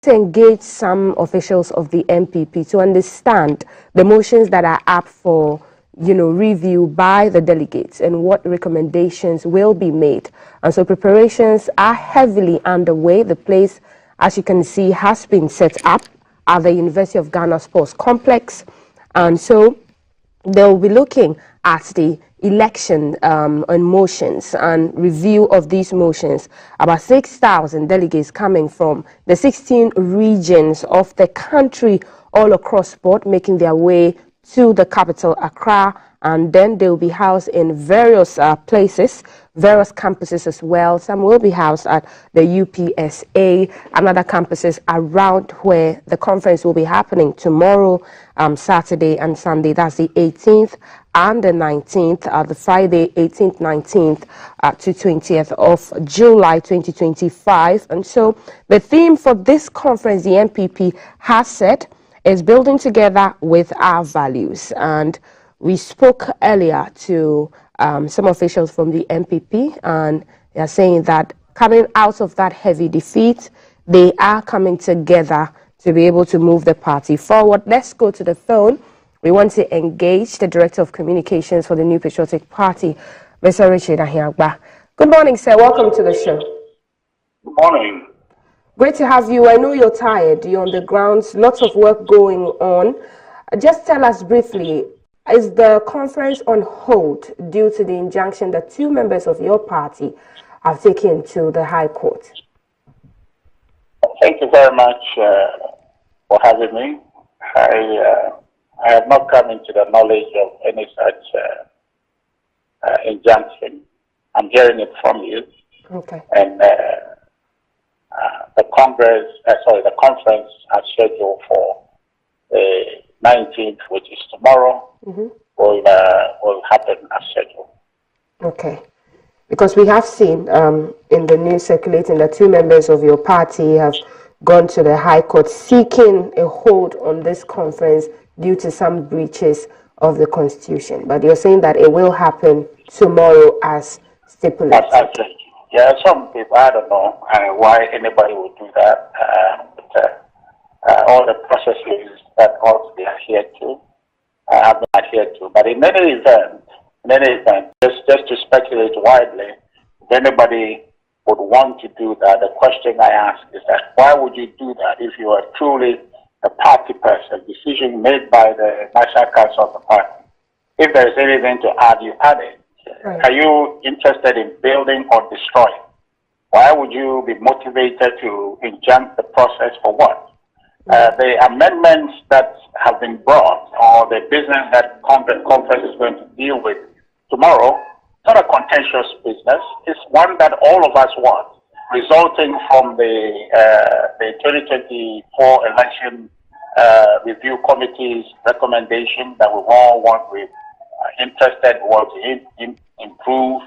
to engage some officials of the NPP to understand the motions that are up for, review by the delegates and what recommendations will be made. And so preparations are heavily underway. The place, as you can see, has been set up at the University of Ghana Sports Complex. And so they'll be looking at the election and motions and review of these motions. About 6,000 delegates coming from the 16 regions of the country all across board, making their way to the capital, Accra, and then they'll be housed in various places, various campuses as well. Some will be housed at the UPSA and other campuses around where the conference will be happening tomorrow, Saturday and Sunday. That's the 18th and the 19th, the Friday 18th, 19th to 20th of July 2025. And so the theme for this conference, the NPP has said, is building together with our values. And we spoke earlier to some officials from the NPP, and they are saying that coming out of that heavy defeat, they are coming together to be able to move the party forward. Let's go to the phone. We want to engage the Director of Communications for the New Patriotic Party, Mr. Richard Ahiagba. Good morning, sir. Welcome to the show. Good morning. Great to have you. I know you're tired. You're on the grounds. Lots of work going on. Just tell us briefly, is the conference on hold due to the injunction that 2 members of your party have taken to the High Court? Thank you very much for having me. I have not come into the knowledge of any such injunction. I'm hearing it from you. Okay. And the conference is scheduled for the 19th, which is tomorrow, will happen as scheduled. Okay. Because we have seen in the news circulating that 2 members of your party have gone to the High Court seeking a hold on this conference due to some breaches of the Constitution. But you're saying that it will happen tomorrow as stipulated. Yeah, some people, I don't know why anybody would do that. All the processes that ought to be adhered to have been adhered to. But in any event, just to speculate widely, if anybody would want to do that, the question I ask is that why would you do that if you are truly a party person, decision made by the National Council of the party? If there is anything to add, you add it. Right. Are you interested in building or destroying? Why would you be motivated to injunct the process for what? The amendments that have been brought, or the business that conference is going to deal with tomorrow, it's not a contentious business. It's one that all of us want, resulting from the 2024 election review committee's recommendation that we all want. We're interested to improve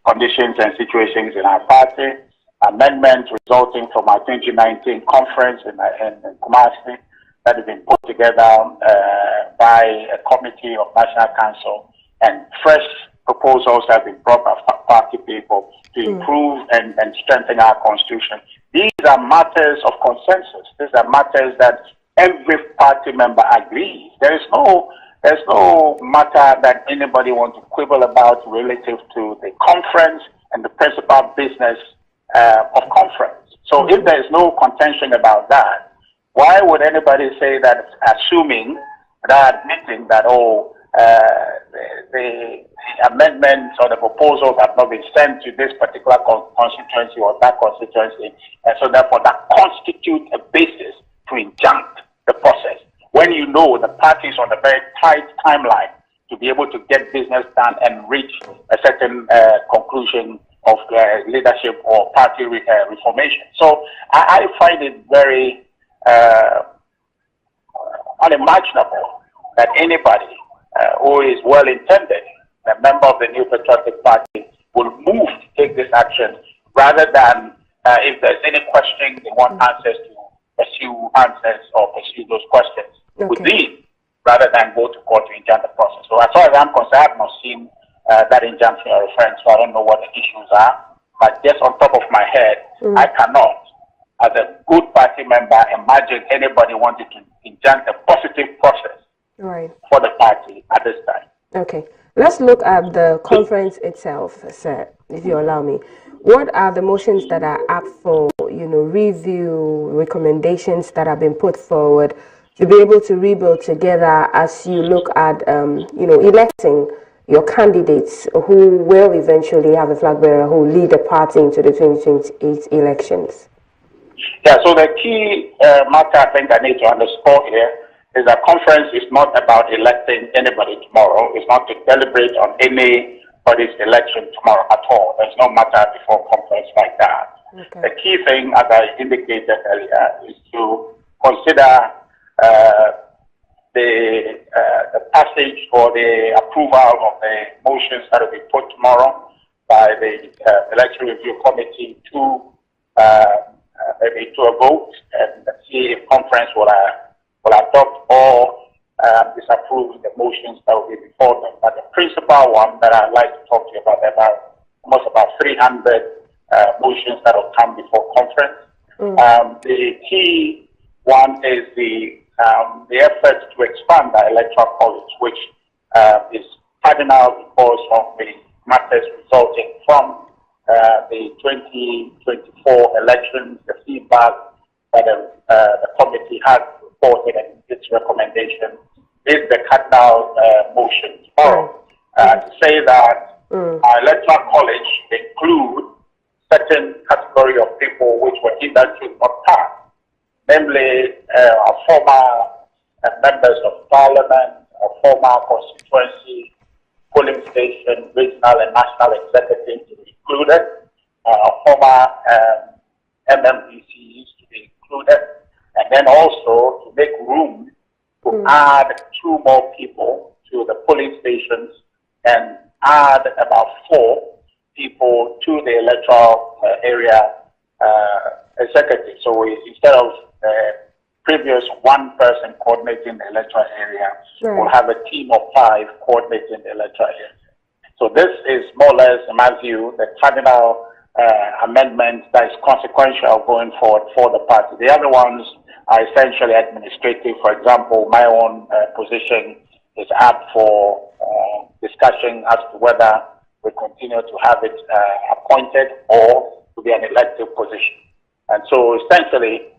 conditions and situations in our party. Amendments resulting from our 2019 conference in Kumasi that has been put together by a committee of National Council, and fresh proposals have been brought by party people to improve and strengthen our constitution. These are matters of consensus. These are matters that every party member agrees. There's no matter that anybody wants to quibble about relative to the conference and the principal business of conference. So if there is no contention about that, why would anybody say that, assuming that, admitting that, the amendments or the proposals have not been sent to this particular constituency or that constituency, and so therefore that constitutes a basis to injunct the process, when you know the party is on a very tight timeline to be able to get business done and reach a certain conclusion of leadership or party reformation. So I find it very unimaginable that anybody who is well-intended, a member of the New Patriotic Party, will move to take this action rather than, if there's any question they want answers to, pursue answers or pursue those questions with these, rather than go to court to injunct the process. So as far as I'm concerned, I have not seen that injunction you're referring to. I don't know what the issues are, but just on top of my head, I cannot, as a good party member imagine anybody wanted to inject a positive process for the party at this time. Okay. Let's look at the conference itself, sir, if you allow me. What are the motions that are up for, review, recommendations that have been put forward to be able to rebuild together as you look at, electing your candidates who will eventually have a flag bearer who lead the party into the 2028 elections? Yeah, so the key matter I think I need to underscore here is that conference is not about electing anybody tomorrow. It's not to deliberate on anybody's election tomorrow at all. There's no matter before conference like that. Okay. The key thing, as I indicated earlier, is to consider the passage or the approval of the motions that will be put tomorrow by the election review committee to maybe to a vote and see if conference will adopt or disapprove the motions that will be before them. But the principal one that I'd like to talk to you about almost about 300 motions that will come before conference. The key one is the effort to expand the electoral college, which is cardinal because of the matters resulting from the 2024 elections, the feedback that the committee has reported and its recommendation is the cardinal motion tomorrow. To say that our electoral college include certain category of people which were hitherto not passed, namely our former members of parliament, our former constituency, polling station, regional and national executives to be included, our former MMPCs to be included, and then also to make room to add 2 more people to the polling stations and add about 4 people to the electoral area executive. So instead of previous 1 person coordinating the electoral area, we'll have a team of 5 coordinating the electoral area. So this is more or less, in my view, the cardinal amendment that is consequential going forward for the party. The other ones are essentially administrative. For example, my own position is up for discussion as to whether we continue to have it appointed or to be an elective position. And so essentially,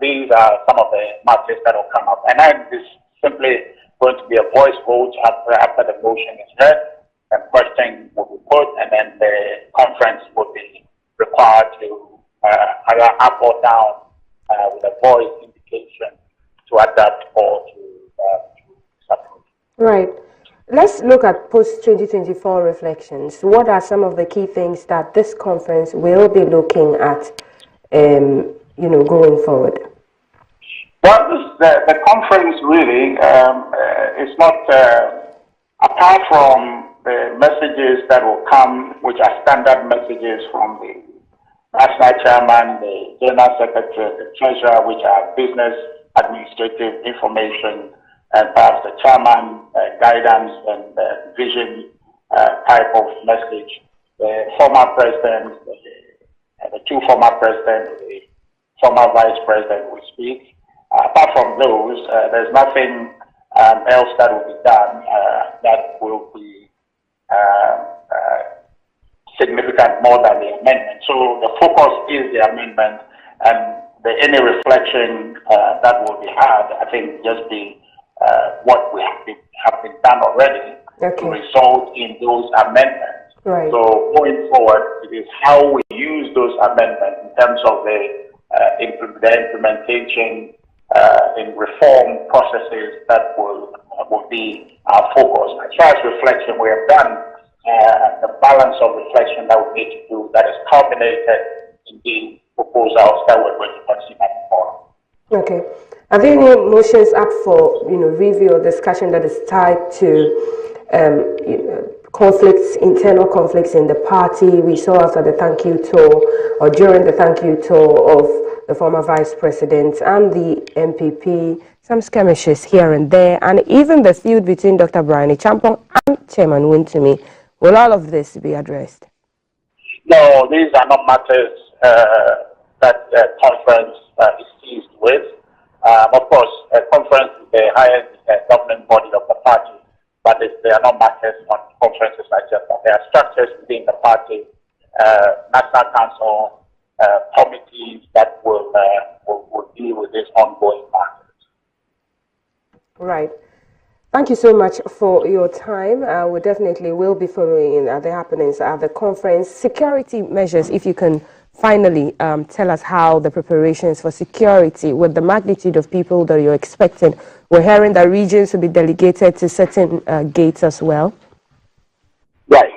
these are some of the matters that will come up. And then this simply going to be a voice vote after the motion is read, and question will be put, and then the conference will be required to either up or down with a voice indication to adapt or to disapprove. Right. Let's look at post-2024 reflections. What are some of the key things that this conference will be looking at, going forward? Well, the conference really is not, apart from the messages that will come, which are standard messages from the national chairman, the general secretary, the treasurer, which are business administrative information, and perhaps the chairman guidance and vision type of message. The former president, the 2 former presidents, the former vice president will speak. Apart from those, there's nothing else that will be done that will be significant more than the amendment. So the focus is the amendment, and any reflection that will be had, I think, just be what we have been done already to result in those amendments. Right. So going forward, it is how we use those amendments in terms of the implementation in reform processes that will be our focus. As far as reflection, we have done the balance of reflection that we need to do that is culminated in the proposals that we're going to consider tomorrow. Okay. Are there any motions up for review or discussion that is tied to conflicts, internal conflicts in the party? We saw after the thank you tour or during the thank you tour of the former vice president and the NPP, some skirmishes here and there, and even the feud between Dr. Brian Champong and Chairman Wontumi. Will all of this be addressed? No, these are not matters that conference is seized with. Of course, a conference is the highest governing body of the party, but they are not matters on conferences like that. There are structures within the party, national council, committees that will deal with this ongoing matters. Right. Thank you so much for your time. We definitely will be following the happenings at the conference. Security measures, if you can finally tell us how the preparations for security, with the magnitude of people that you're expecting. We're hearing that regions will be delegated to certain gates as well. Right.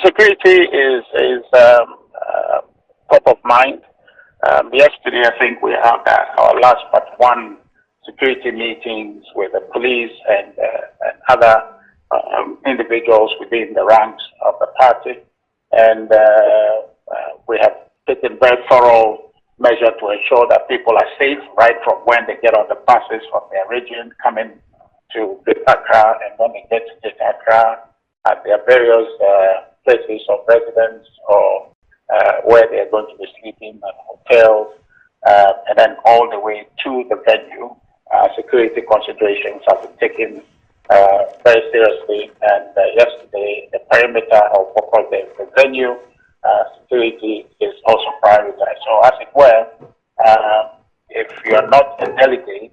Security is top of mind. Yesterday, I think we had our last but one security meetings with the police and other individuals within the ranks of the party, and we have taken very thorough measure to ensure that people are safe right from when they get on the buses from their region coming to Greater Accra, and when they get to Greater Accra at their various places of residence or where they are going to be sleeping at hotels, and then all the way to the venue. Security considerations have been taken very seriously, and yesterday the perimeter of the venue security is also prioritized. So as it were, if you are not a delegate,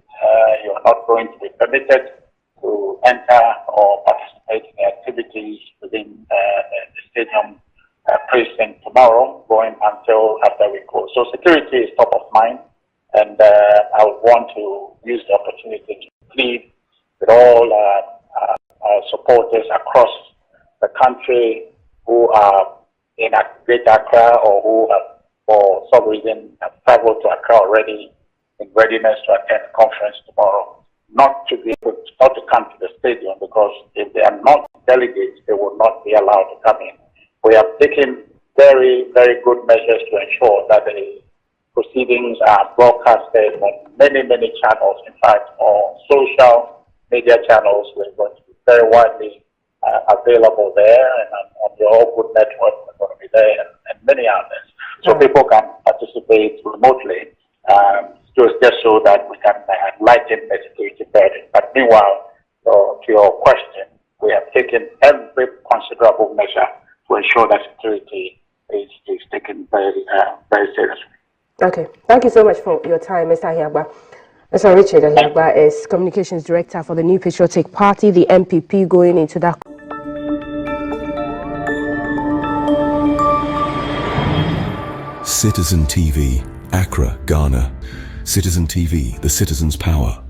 you are not going to be permitted to enter or participate in activities within the stadium precinct tomorrow, going until after we close. So security is top of mind, and I would want to use the opportunity to plead with all our supporters across the country who are in Greater Accra or who have, for some reason, have traveled to Accra already in readiness to attend the conference tomorrow, not to come to the stadium, because if they are not delegates, they will not be allowed to come in. We have taken very, very good measures to ensure that the proceedings are broadcasted on many, many channels. In fact, on social media channels, we're going to be very widely available there, and on the All Good Network, we're going to be there, and many others. So people can participate remotely, just so that we can lighten the security burden. But meanwhile, to your question, we have taken every considerable measure to ensure that security is taken very, very seriously. Okay, thank you so much for your time, Mr. Ahiagba. Mr. Richard Ahiagba is Communications Director for the New Patriotic Party, the NPP, going into that. Citizen TV, Accra, Ghana. Citizen TV, the citizen's power.